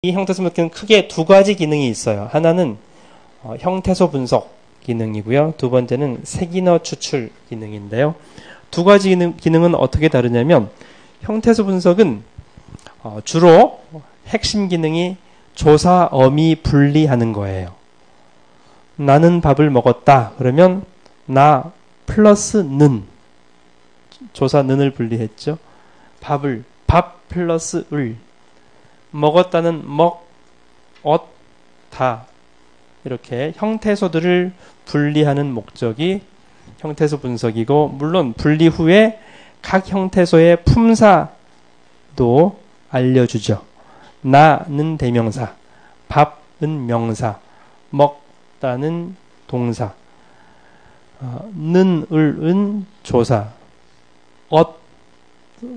이 형태소 분석기는 크게 두 가지 기능이 있어요. 하나는 형태소 분석 기능이고요. 두 번째는 색인어 추출 기능인데요. 두 가지 기능은 어떻게 다르냐면 형태소 분석은 주로 핵심 기능이 조사, 어미 분리하는 거예요. 나는 밥을 먹었다. 그러면 나 플러스 는, 조사 는을 분리했죠. 밥 플러스 을, 먹었다는 다, 이렇게 형태소들을 분리하는 목적이 형태소 분석이고, 물론 분리 후에 각 형태소의 품사도 알려주죠. 나는 대명사, 밥은 명사, 먹다는 동사, 는, 을은 조사,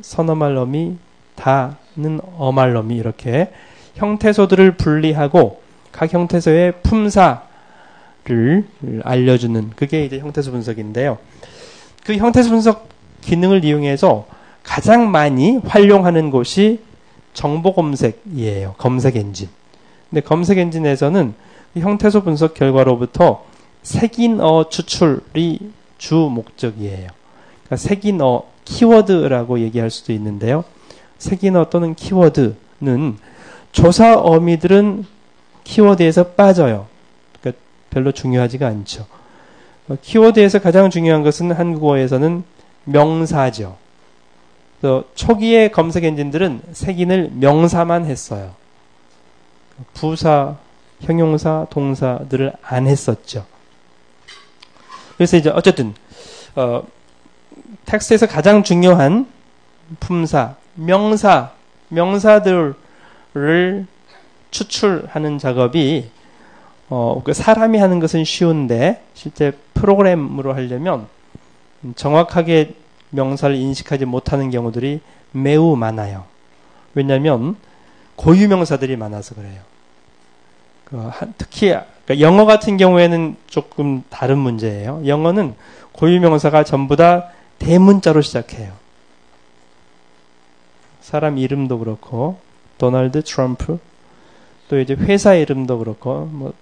선어말 어미, 다는 어말 어미, 이렇게 형태소들을 분리하고 각 형태소의 품사를 알려주는, 그게 이제 형태소 분석인데요. 그 형태소 분석 기능을 이용해서 가장 많이 활용하는 곳이 정보 검색이에요. 검색 엔진. 근데 검색 엔진에서는 형태소 분석 결과로부터 색인어 추출이 주 목적이에요. 그러니까 색인어, 키워드라고 얘기할 수도 있는데요. 색인어 또는 키워드는 조사 어미들은 키워드에서 빠져요. 그러니까 별로 중요하지가 않죠. 키워드에서 가장 중요한 것은 한국어에서는 명사죠. 초기의 검색 엔진들은 색인을 명사만 했어요. 부사, 형용사, 동사들을 안 했었죠. 그래서 이제 어쨌든 텍스트에서 가장 중요한 품사, 명사들을 추출하는 작업이 사람이 하는 것은 쉬운데 실제 프로그램으로 하려면 정확하게 명사를 인식하지 못하는 경우들이 매우 많아요. 왜냐하면 고유명사들이 많아서 그래요. 특히 영어 같은 경우에는 조금 다른 문제예요. 영어는 고유명사가 전부 다 대문자로 시작해요. 사람 이름도 그렇고, 도널드 트럼프, 또 이제 회사 이름도 그렇고,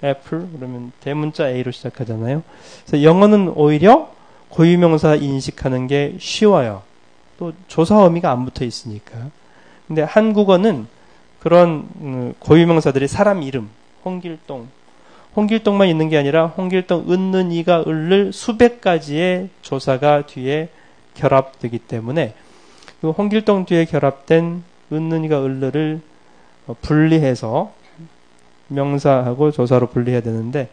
애플, 그러면 대문자 A로 시작하잖아요. 그래서 영어는 오히려 고유명사 인식하는 게 쉬워요. 또 조사 어미가 안 붙어 있으니까. 근데 한국어는 그런 고유명사들이 사람 이름, 홍길동만 있는 게 아니라 홍길동, 은는, 이가, 을를 수백 가지의 조사가 뒤에 결합되기 때문에 그 홍길동 뒤에 결합된 은는, 이가, 을을 분리해서 명사하고 조사로 분리해야 되는데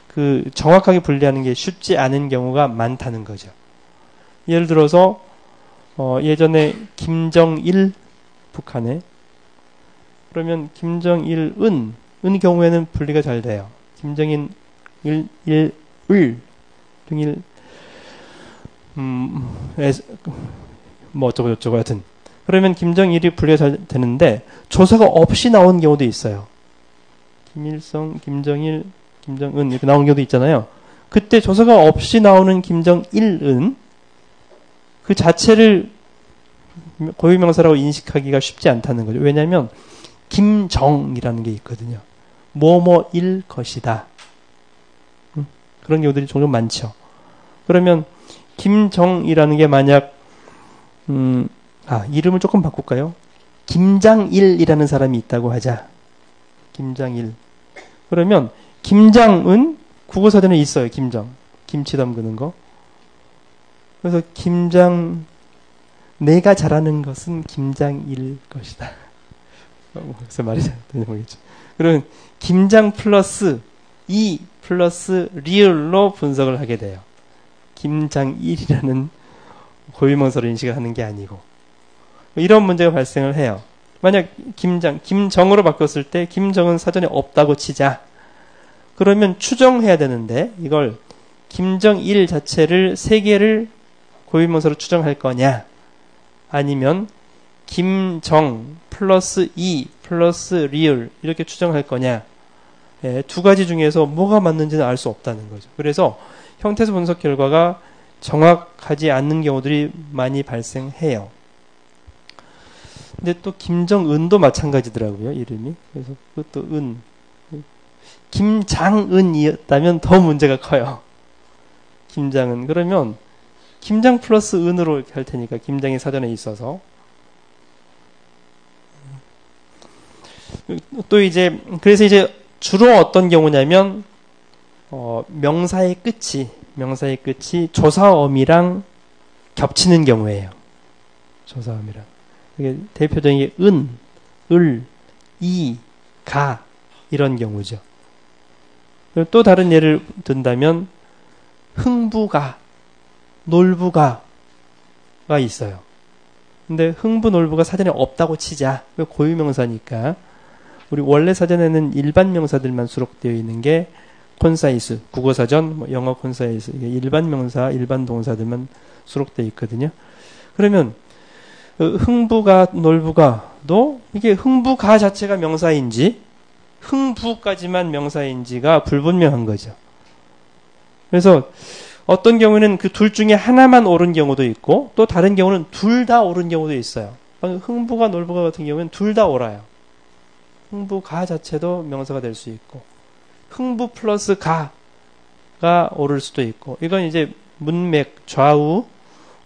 그 정확하게 분리하는 게 쉽지 않은 경우가 많다는 거죠. 예를 들어서 예전에 김정일, 북한에, 그러면 김정일은 경우에는 분리가 잘 돼요. 김정일 등일 어쩌고 저쩌고 하여튼, 그러면 김정일이 분리가 잘 되는데 조사가 없이 나온 경우도 있어요. 김일성, 김정일, 김정은 이렇게 나온 경우도 있잖아요. 그때 조사가 없이 나오는 김정일은 그 자체를 고유명사라고 인식하기가 쉽지 않다는 거죠. 왜냐하면 김정이라는 게 있거든요. 뭐뭐일 것이다. 그런 경우들이 종종 많죠. 그러면 김정이라는 게 만약 이름을 조금 바꿀까요? 김장일이라는 사람이 있다고 하자. 김장일. 그러면 김장은 국어사전에 있어요. 김장. 김치 담그는 거. 그래서 내가 잘하는 것은 김장일 것이다. 그래서 말이 잘 되는지 모르겠죠. 그러면 김장 플러스 이 플러스 리을로 분석을 하게 돼요. 김장일이라는 고유명사로 인식을 하는 게 아니고. 이런 문제가 발생을 해요. 만약 김정으로 바꿨을 때 김정은 사전에 없다고 치자. 그러면 추정해야 되는데 이걸 김정일 자체를 세 개를 고유명사로 추정할 거냐, 아니면 김정 플러스 이 플러스 리을 이렇게 추정할 거냐, 두 가지 중에서 뭐가 맞는지는 알 수 없다는 거죠. 그래서 형태소 분석 결과가 정확하지 않는 경우들이 많이 발생해요. 근데 또 김정은도 마찬가지더라고요, 이름이. 그래서 그것도 은. 김장은이었다면 더 문제가 커요. 김장은. 그러면 김장 플러스 은으로 이렇게 할 테니까, 김장이 사전에 있어서. 또 이제, 그래서 이제 주로 어떤 경우냐면, 명사의 끝이 조사어미랑 겹치는 경우예요. 조사어미랑. 이게 대표적인 게 은, 을, 이, 가, 이런 경우죠. 또 다른 예를 든다면, 흥부가, 놀부가가 있어요. 근데 흥부, 놀부가 사전에 없다고 치자. 고유명사니까. 우리 원래 사전에는 일반 명사들만 수록되어 있는 게 콘사이스, 국어사전, 영어 콘사이스, 이게 일반 명사, 일반 동사들만 수록되어 있거든요. 그러면 흥부가, 놀부가도 이게 흥부가 자체가 명사인지 흥부까지만 명사인지가 불분명한 거죠. 그래서 어떤 경우는 그 둘 중에 하나만 옳은 경우도 있고 또 다른 경우는 둘 다 옳은 경우도 있어요. 흥부가, 놀부가 같은 경우는 둘 다 옳아요. 흥부가 자체도 명사가 될 수 있고 흥부 플러스 가가 옳을 수도 있고, 이건 이제 문맥 좌우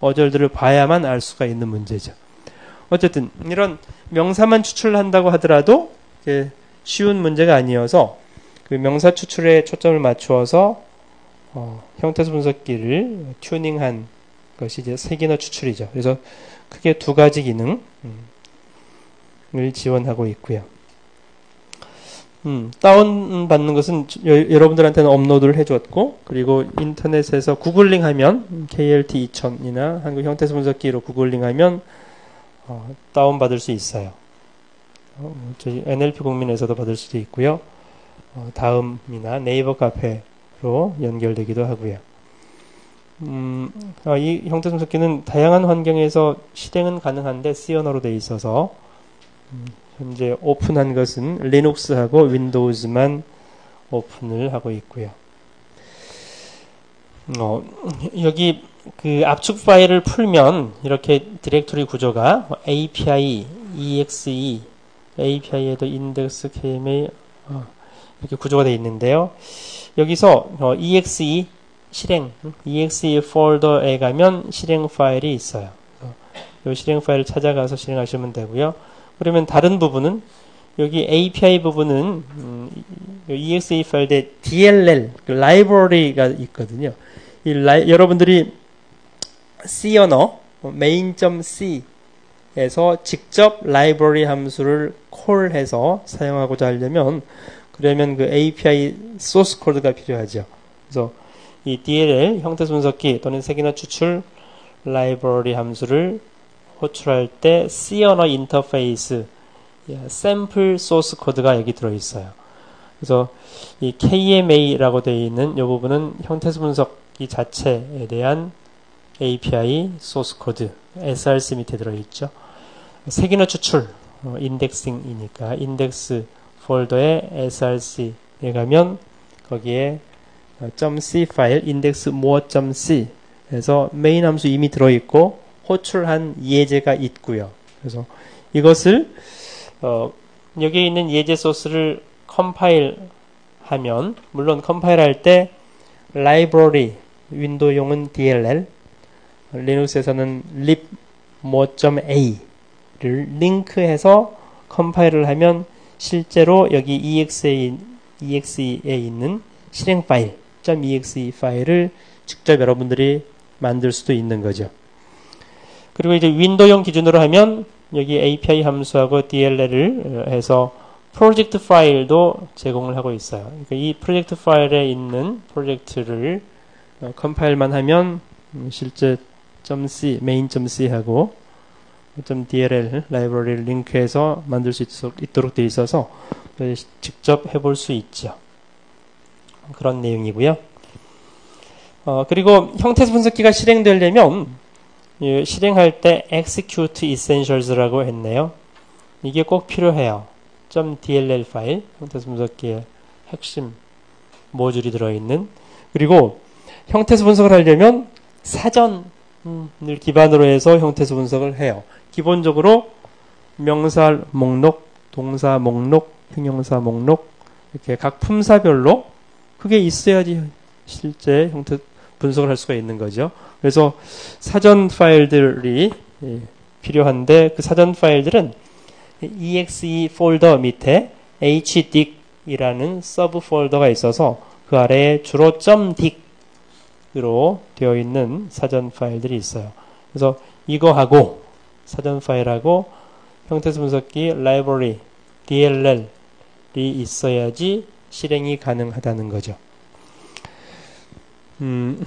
어절들을 봐야만 알 수가 있는 문제죠. 어쨌든 이런 명사만 추출한다고 하더라도 쉬운 문제가 아니어서 그 명사 추출에 초점을 맞추어서 형태소 분석기를 튜닝한 것이 이제 세기너 추출이죠. 그래서 크게 두 가지 기능을 지원하고 있고요. 다운받는 것은 여러분들한테는 업로드를 해줬고, 그리고 인터넷에서 구글링 하면 KLT 2000이나 한국 형태소 분석기로 구글링 하면 다운받을 수 있어요. 저희 NLP 국민에서도 받을 수도 있고요. 다음이나 네이버 카페로 연결되기도 하고요. 이 형태소 분석기는 다양한 환경에서 실행은 가능한데 C 언어로 되어 있어서 현재 오픈한 것은 리눅스하고 윈도우즈만 오픈을 하고 있고요. 여기 그 압축 파일을 풀면 이렇게 디렉토리 구조가 API, EXE, API에도 인덱스, KMA 이렇게 구조가 되어 있는데요. 여기서 EXE 실행, EXE 폴더에 가면 실행 파일이 있어요. 이 실행 파일을 찾아가서 실행하시면 되고요. 그러면 다른 부분은 여기 API 부분은 EXE 파일에 DLL 라이브러리가 있거든요. 여러분들이 C 언어 main.c에서 직접 라이브러리 함수를 콜해서 사용하고자 하려면 그러면 그 API 소스 코드가 필요하죠. 그래서 이 DLL 형태소 분석기 또는 세기너 추출 라이브러리 함수를 호출할 때 C 언어 인터페이스 샘플 소스 코드가 여기 들어있어요. 그래서 이 KMA라고 되어 있는 이 부분은 형태소 분석기 자체에 대한 API 소스 코드 SRC 밑에 들어있죠. 세기너 추출 인덱싱이니까 인덱스 폴더에 SRC에 가면 거기에 .c 파일 index more.c 에서 메인 함수 이미 들어있고 호출한 예제가 있고요. 그래서 이것을 여기에 있는 예제 소스를 컴파일하면, 물론 컴파일할 때 라이브러리 윈도우용은 DLL, 리눅스에서는 libmo.a를 링크해서 컴파일을 하면 실제로 여기 EXE에 있는 실행 파일 .exe 파일을 직접 여러분들이 만들 수도 있는 거죠. 그리고 이제 윈도우용 기준으로 하면 여기 API 함수하고 DLL을 해서 프로젝트 파일도 제공을 하고 있어요. 그러니까 이 프로젝트 파일에 있는 프로젝트를 컴파일만 하면 실제 .c, main.c 하고 .dll 라이브러리를 링크해서 만들 수 있도록 되어 있어서 직접 해볼 수 있죠. 그런 내용이고요. 그리고 형태소 분석기가 실행되려면 실행할 때 execute essentials라고 했네요. 이게 꼭 필요해요. .dll 파일, 형태소 분석기의 핵심 모듈이 들어있는. 그리고 형태소 분석을 하려면 사전을 기반으로 해서 형태소 분석을 해요. 기본적으로 명사 목록, 동사 목록, 형용사 목록 이렇게 각 품사별로 그게 있어야지 실제 형태 분석을 할 수가 있는 거죠. 그래서 사전 파일들이 필요한데 그 사전 파일들은 exe 폴더 밑에 hdicc이라는 서브 폴더가 있어서 그 아래에 주로 .dic으로 되어 있는 사전 파일들이 있어요. 그래서 이거하고 사전 파일하고 형태수 분석기 라이브러리 DLL이 있어야지 실행이 가능하다는 거죠.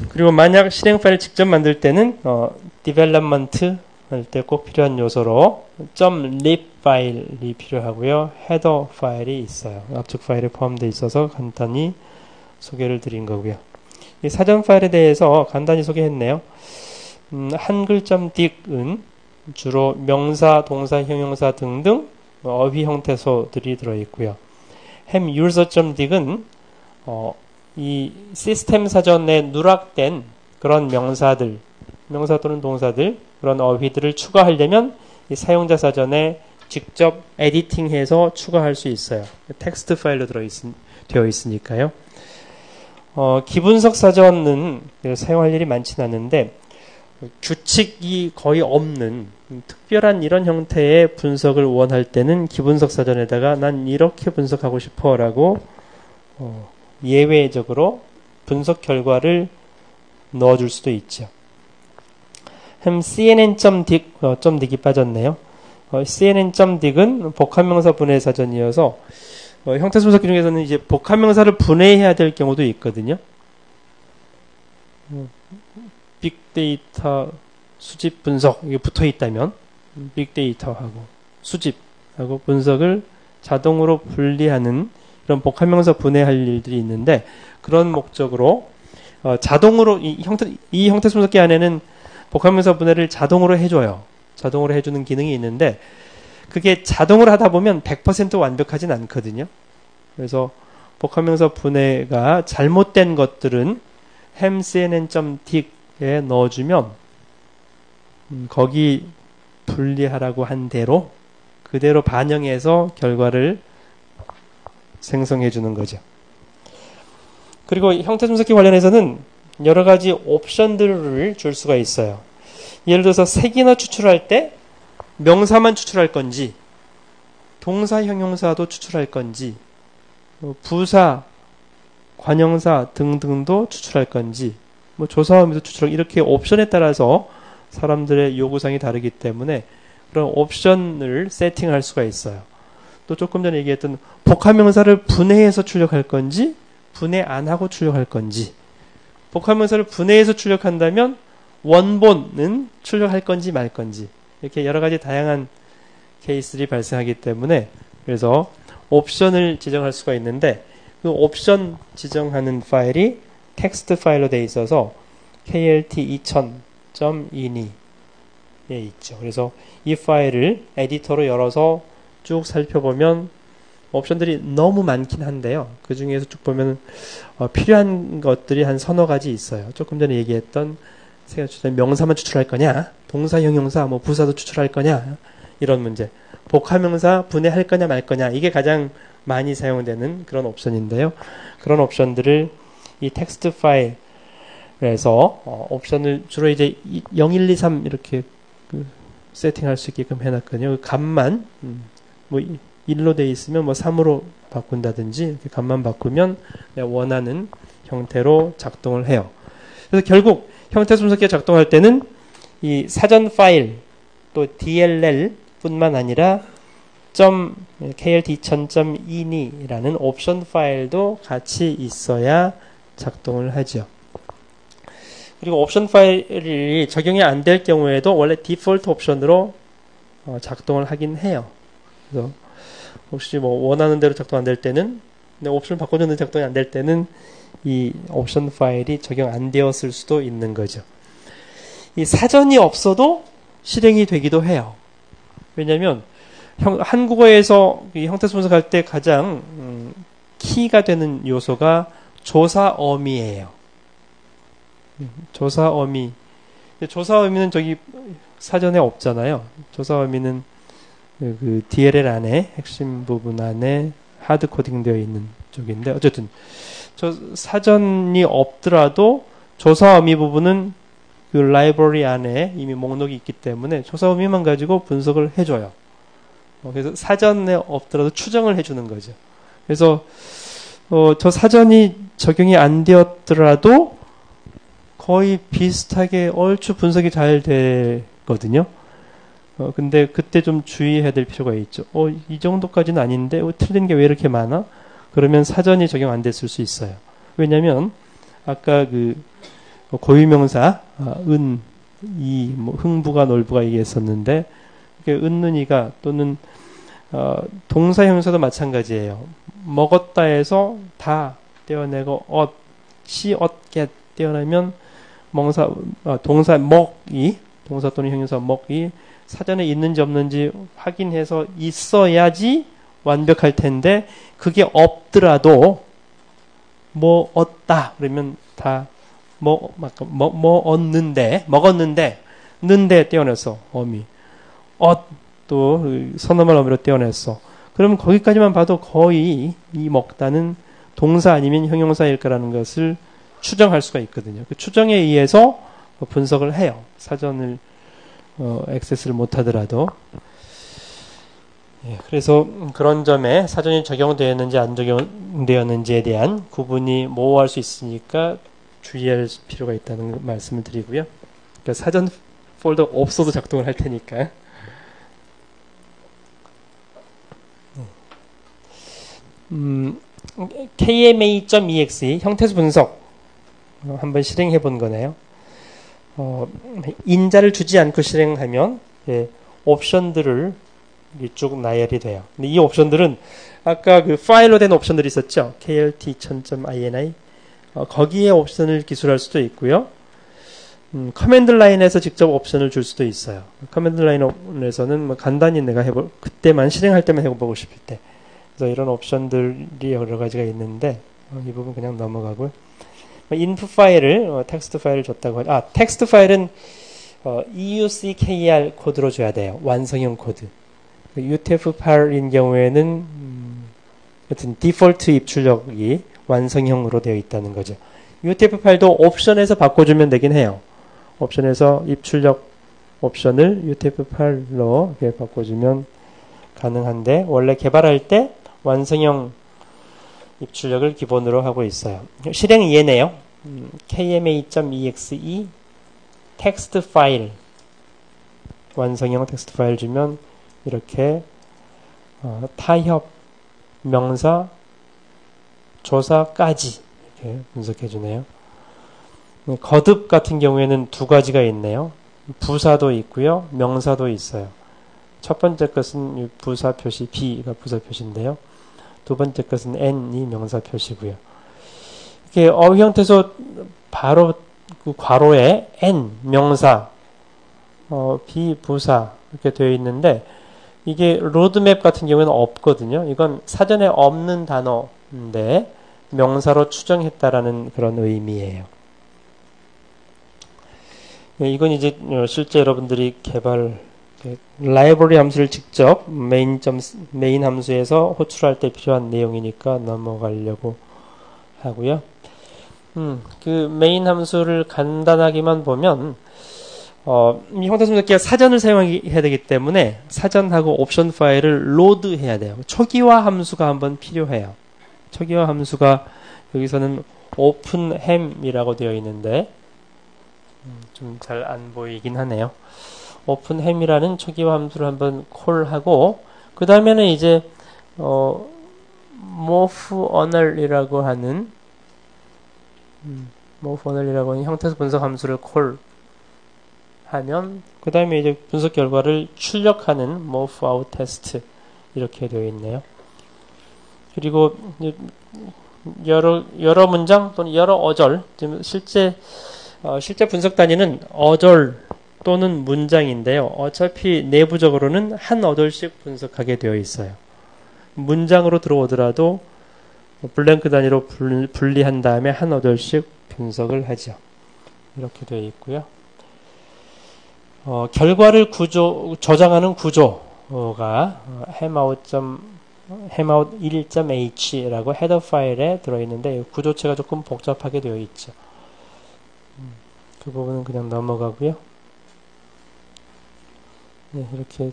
그리고 만약 실행 파일을 직접 만들 때는 development 할 때 꼭 필요한 요소로 .lib 파일이 필요하고요. 헤더 파일이 있어요. 압축 파일에 포함되어 있어서 간단히 소개를 드린 거고요. 이 사전 파일에 대해서 간단히 소개했네요. 한글 .dic은 주로 명사, 동사, 형용사 등등 어휘 형태소들이 들어있고요. ham user.dic은 이 시스템 사전에 누락된 그런 명사들, 명사 또는 동사들, 그런 어휘들을 추가하려면 이 사용자 사전에 직접 에디팅해서 추가할 수 있어요. 텍스트 파일로 되어 있으니까요. 기분석 사전은 사용할 일이 많지는 않은데 규칙이 거의 없는 특별한 이런 형태의 분석을 원할 때는 기분석 사전에다가 난 이렇게 분석하고 싶어 라고 예외적으로 분석 결과를 넣어줄 수도 있죠. cnn.dic이 빠졌네요. cnn.dic은 복합명사 분해 사전이어서 형태수 분석기 중에서는 이제 복합명사를 분해해야 될 경우도 있거든요. 빅데이터 수집 분석 이게 붙어 있다면 빅데이터하고 수집하고 분석을 자동으로 분리하는 이런 복합명사 분해할 일들이 있는데 그런 목적으로 자동으로 이 형태수 분석기 안에는 복합명사 분해를 자동으로 해줘요. 자동으로 해주는 기능이 있는데 그게 자동으로 하다 보면 100% 완벽하진 않거든요. 그래서 복합명사 분해가 잘못된 것들은 hamcnn.dic에 넣어주면 거기 분리하라고 한 대로 그대로 반영해서 결과를 생성해 주는 거죠. 그리고 형태 분석기 관련해서는 여러 가지 옵션들을 줄 수가 있어요. 예를 들어서 색이나 추출할 때 명사만 추출할 건지 동사, 형용사도 추출할 건지 부사, 관형사 등등도 추출할 건지 조사 의미도 추출할 이렇게 옵션에 따라서 사람들의 요구사항이 다르기 때문에 그런 옵션을 세팅할 수가 있어요. 또 조금 전에 얘기했던 복합명사를 분해해서 출력할 건지 분해 안 하고 출력할 건지 복합명사를 분해해서 출력한다면 원본은 출력할 건지 말 건지 이렇게 여러 가지 다양한 케이스들이 발생하기 때문에 그래서 옵션을 지정할 수가 있는데 그 옵션 지정하는 파일이 텍스트 파일로 되어 있어서 klt2000.ini 에 있죠. 그래서 이 파일을 에디터로 열어서 쭉 살펴보면 옵션들이 너무 많긴 한데요. 그 중에서 쭉 보면 필요한 것들이 한 서너 가지 있어요. 조금 전에 얘기했던 명사만 추출할 거냐, 동사, 형용사, 부사도 추출할 거냐 이런 문제, 복합명사 분해할 거냐 말 거냐 이게 가장 많이 사용되는 그런 옵션인데요. 그런 옵션들을 이 텍스트 파일에서 옵션을 주로 이제 0123 이렇게 세팅할 수 있게끔 해놨거든요. 값만 1로 돼 있으면 3으로 바꾼다든지 이렇게 값만 바꾸면 내가 원하는 형태로 작동을 해요. 그래서 결국 형태 분석기가 작동할 때는 이 사전 파일 또 DLL 뿐만 아니라 klt2000.ini 라는 옵션 파일도 같이 있어야 작동을 하죠. 그리고 옵션 파일이 적용이 안 될 경우에도 원래 디폴트 옵션으로 작동을 하긴 해요. 그래서 혹시 원하는 대로 작동 안 될 때는 옵션 바꿔줬는데 작동이 안 될 때는 이 옵션 파일이 적용 안 되었을 수도 있는 거죠. 이 사전이 없어도 실행이 되기도 해요. 왜냐하면 한국어에서 이 형태수 분석할 때 가장 키가 되는 요소가 조사 어미예요. 조사 어미. 조사 어미는 저기 사전에 없잖아요. 조사 어미는 그 DLL 안에 핵심 부분 안에 하드 코딩되어 있는 쪽인데 어쨌든 저 사전이 없더라도 조사 의미 부분은 그 라이브러리 안에 이미 목록이 있기 때문에 조사 의미만 가지고 분석을 해줘요. 그래서 사전에 없더라도 추정을 해주는 거죠. 그래서 저 사전이 적용이 안 되었더라도 거의 비슷하게 얼추 분석이 잘 되거든요. 근데 그때 좀 주의해야 될 필요가 있죠. 이 정도까지는 아닌데 틀린 게 왜 이렇게 많아? 그러면 사전이 적용 안 됐을 수 있어요. 왜냐면 아까 그 고유명사 은, 이, 뭐 흥부가 놀부가 얘기했었는데 은는이가 또는 동사 형용사도 마찬가지예요. 먹었다 해서 다 떼어내고 시, 겟 떼어내면 동사 먹이 동사 또는 형용사 먹이 사전에 있는지 없는지 확인해서 있어야지 완벽할 텐데 그게 없더라도 뭐 얻다 그러면 다 먹었는데 는데 떼어냈어 어미 또 선어말 어미로 떼어냈어. 그러면 거기까지만 봐도 거의 이 먹다는 동사 아니면 형용사일 거라는 것을 추정할 수가 있거든요. 그 추정에 의해서 분석을 해요. 사전을 액세스를 못하더라도. 예, 그래서 그런 점에 사전이 적용되었는지 안 적용되었는지에 대한 구분이 모호할 수 있으니까 주의할 필요가 있다는 말씀을 드리고요. 그러니까 사전 폴더 없어도 작동을 할 테니까. KMA.exe 형태수 분석 한번 실행해 본 거네요. 인자를 주지 않고 실행하면 옵션들을 쭉 나열이 돼요. 근데 이 옵션들은 아까 그 파일로 된 옵션들이 있었죠. KLT.ini 거기에 옵션을 기술할 수도 있고요. 커맨드 라인에서 직접 옵션을 줄 수도 있어요. 커맨드 라인에서는 뭐 간단히 내가 그때만 실행할 때만 해보고 싶을 때. 그래서 이런 옵션들이 여러 가지가 있는데 이 부분 그냥 넘어가고요. 인풋 파일을 텍스트 파일을 줬다고 하죠. 텍스트 파일은 EUCKR 코드로 줘야 돼요. 완성형 코드. UTF-8인 경우에는 여튼 디폴트 입출력이 완성형으로 되어 있다는 거죠. UTF-8도 옵션에서 바꿔주면 되긴 해요. 옵션에서 입출력 옵션을 UTF-8로 이렇게 바꿔주면 가능한데 원래 개발할 때 완성형 입출력을 기본으로 하고 있어요. 실행이 얘네요. KMA.exe 텍스트 파일 완성형 텍스트 파일 주면 이렇게 타협 명사 조사까지 이렇게 분석해 주네요. 거듭 같은 경우에는 두 가지가 있네요. 부사도 있고요. 명사도 있어요. 첫 번째 것은 부사 표시 B가 부사 표시인데요. 두 번째 것은 N이 명사 표시고요. 이렇게 어휘 형태에서 바로 그 괄호에 N 명사, B 부사 이렇게 되어 있는데 이게 로드맵 같은 경우에는 없거든요. 이건 사전에 없는 단어인데 명사로 추정했다라는 그런 의미예요. 이건 이제 실제 여러분들이 라이브러리 함수를 직접 메인 함수에서 호출할 때 필요한 내용이니까 넘어가려고 하고요. 그 메인 함수를 간단하게만 보면 이 형태 분석기가 사전을 사용해야 되기 때문에 사전하고 옵션 파일을 로드해야 돼요. 초기화 함수가 한번 필요해요. 초기화 함수가 여기서는 오픈햄이라고 되어 있는데 좀 잘 안 보이긴 하네요. 오픈햄이라는 초기화 함수를 한번 콜하고 그 다음에는 이제 moveOrder이라고 하는 형태수 분석 함수를 콜하면 그 다음에 이제 분석 결과를 출력하는 moveOutTest 이렇게 되어 있네요. 그리고 여러 문장 또는 여러 어절 실제 분석 단위는 어절 또는 문장인데요. 어차피 내부적으로는 한 어절씩 분석하게 되어 있어요. 문장으로 들어오더라도 블랭크 단위로 분리한 다음에 한 어절씩 분석을 하죠. 이렇게 되어 있고요. 결과를 저장하는 구조 hemout 1.h라고 헤더 파일에 들어있는데 구조체가 조금 복잡하게 되어 있죠. 그 부분은 그냥 넘어가고요. 네, 이렇게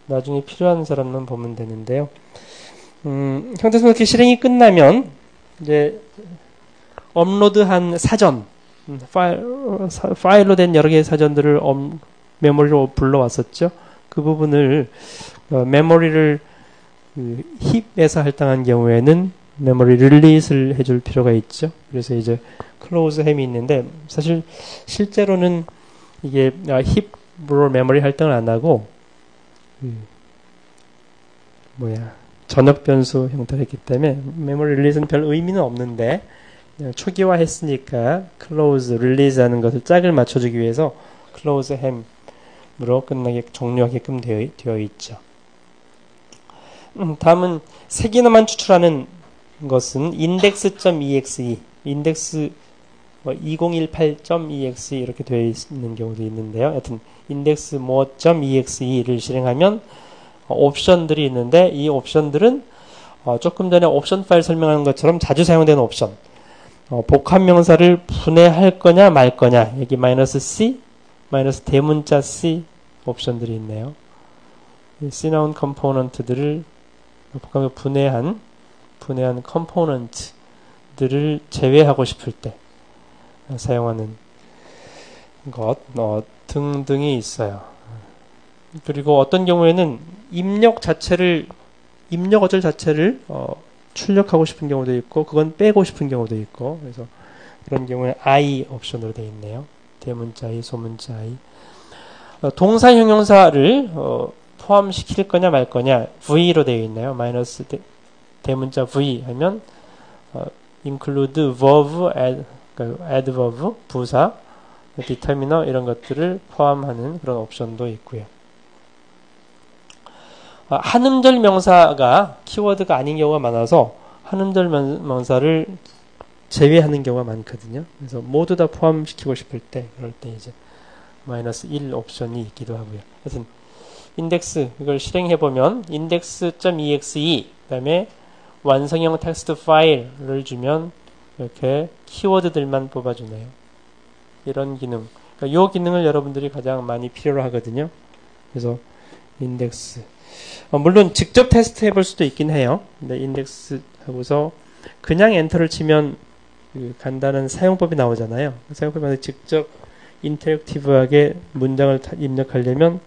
나중에 필요한 사람만 보면 되는데요. 형태소개키 실행이 끝나면 이제 업로드한 사전, 파일로 된 여러 개의 사전들을 메모리로 불러왔었죠. 그 부분을 메모리를 힙에서 할당한 경우에는 메모리 릴리스를 해줄 필요가 있죠. 그래서 이제 클로즈 햄이 있는데 사실 실제로는 이게 힙으로 메모리 할당을 안 하고 전역 변수 형태로 했기 때문에 메모리 릴리스는 별 의미는 없는데 그냥 초기화했으니까 클로즈 릴리즈 하는 것을 짝을 맞춰주기 위해서 클로즈 햄으로 끝나게 종료하게끔 되어 있죠. 다음은 세 기능만 추출하는 것은 index.exe, index 2018.exe 이렇게 되어 있는 경우도 있는데요. 하여튼 index more.exe를 실행하면 옵션들이 있는데 이 옵션들은 조금 전에 옵션 파일 설명하는 것처럼 자주 사용되는 옵션. 복합 명사를 분해할 거냐 말 거냐. 여기 -c, 대문자 c 옵션들이 있네요. 이 C 나온 컴포넌트들을 복합 분해한 컴포넌트들을 제외하고 싶을 때 사용하는 것 등등이 있어요. 그리고 어떤 경우에는 입력 어절 자체를 출력하고 싶은 경우도 있고 그건 빼고 싶은 경우도 있고 그래서 그런 경우에 I 옵션으로 되어 있네요. 대문자 I, 소문자 I. 동사 형용사를 포함시킬 거냐 말 거냐 V로 되어 있나요? 마이너스 대문자 V 하면 include verb, adverb, 부사, determiner 이런 것들을 포함하는 그런 옵션도 있고요. 한음절 명사가 키워드가 아닌 경우가 많아서 한음절 명사를 제외하는 경우가 많거든요. 그래서 모두 다 포함시키고 싶을 때 그럴 때 이제 -1 옵션이 있기도 하고요. 그래서 인덱스 이걸 실행해 보면 index.exe 그다음에 완성형 텍스트 파일을 주면 이렇게 키워드들만 뽑아주네요. 이런 기능. 그러니까 이 기능을 여러분들이 가장 많이 필요로 하거든요. 그래서 인덱스. 물론 직접 테스트 해볼 수도 있긴 해요. 근데 인덱스 하고서 그냥 엔터를 치면 그 간단한 사용법이 나오잖아요. 사용법이 직접 인터랙티브하게 문장을 입력하려면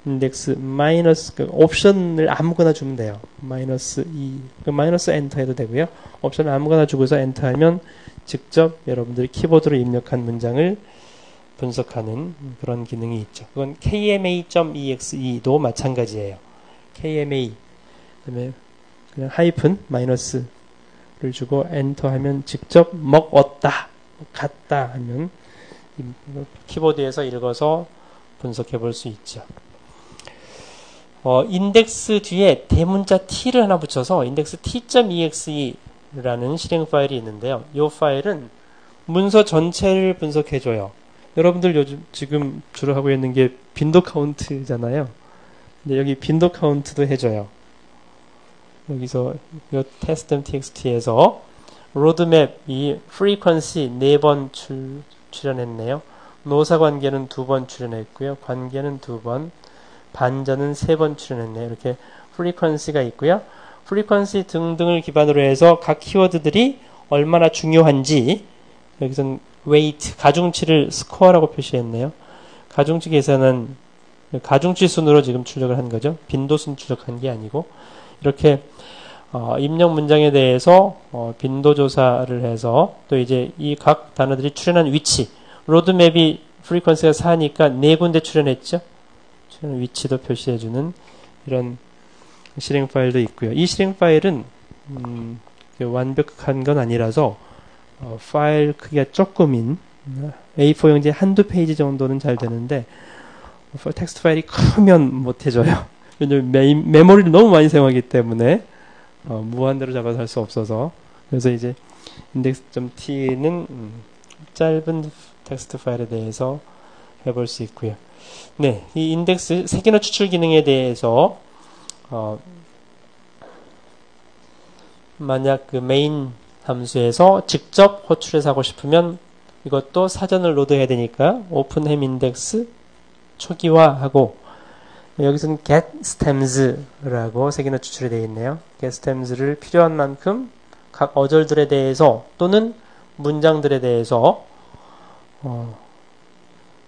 인덱스 마이너스 옵션을 아무거나 주면 돼요. -2 마이너스 엔터 해도 되고요. 옵션을 아무거나 주고서 엔터하면 직접 여러분들이 키보드로 입력한 문장을 분석하는 그런 기능이 있죠. 그건 kma.exe도 마찬가지예요. kma 그다음에 그냥 하이픈 마이너스를 주고 엔터하면 직접 먹었다, 갔다 하면 키보드에서 읽어서 분석해 볼 수 있죠. 인덱스 뒤에 대문자 t를 하나 붙여서 인덱스 t.exe라는 실행 파일이 있는데요. 이 파일은 문서 전체를 분석해 줘요. 여러분들 요즘 지금 주로 하고 있는 게 빈도 카운트잖아요. 근데 여기 빈도 카운트도 해줘요. 여기서 이 test.txt에서 로드맵 이 frequency 4번 출연했네요. 노사 관계는 2번 출연했고요. 관계는 2번, 반전은 3번 출연했네요. 이렇게 frequency가 있고요. frequency 등등을 기반으로 해서 각 키워드들이 얼마나 중요한지 여기서는 weight, 가중치를 스코어라고 표시했네요. 가중치 계산은 가중치 순으로 지금 출력을 한 거죠. 빈도순 출력한 게 아니고 이렇게 입력 문장에 대해서 빈도 조사를 해서 또 이제 이 각 단어들이 출연한 위치 로드맵이 프리퀀시가 4니까 4군데 출연했죠. 출연 위치도 표시해주는 이런 실행 파일도 있고요. 이 실행 파일은 완벽한 건 아니라서 파일 크기가 조금인 A4 용지 한두 페이지 정도는 잘 되는데 텍스트 파일이 크면 못 해줘요. 왜냐면 메모리를 너무 많이 사용하기 때문에 무한대로 잡아서 할 수 없어서 그래서 이제 index.t는 짧은 텍스트 파일에 대해서 해볼 수 있고요. 네, 이 인덱스 세계너 추출 기능에 대해서 만약 그 메인 함수에서 직접 호출해서 하고 싶으면 이것도 사전을 로드해야 되니까 오픈햄 인덱스 초기화하고, 여기서는 get stems라고 세계너 추출이 되어 있네요. get stems를 필요한 만큼 각 어절들에 대해서 또는 문장들에 대해서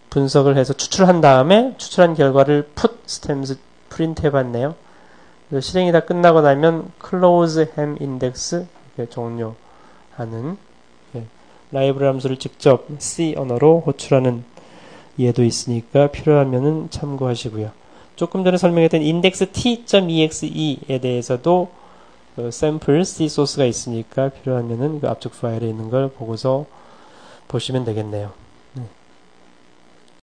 분석을 해서 추출한 다음에 추출한 결과를 put stems 프린트 해봤네요. 실행이 다 끝나고 나면 close ham index 종료하는 라이브러리 함수를 직접 C 언어로 호출하는 예도 있으니까 필요하면은 참고하시고요. 조금 전에 설명했던 index t.exe.에 대해서도 샘플 C 소스가 있으니까 필요하면은 그 압축 파일에 있는 걸 보고서 보시면 되겠네요.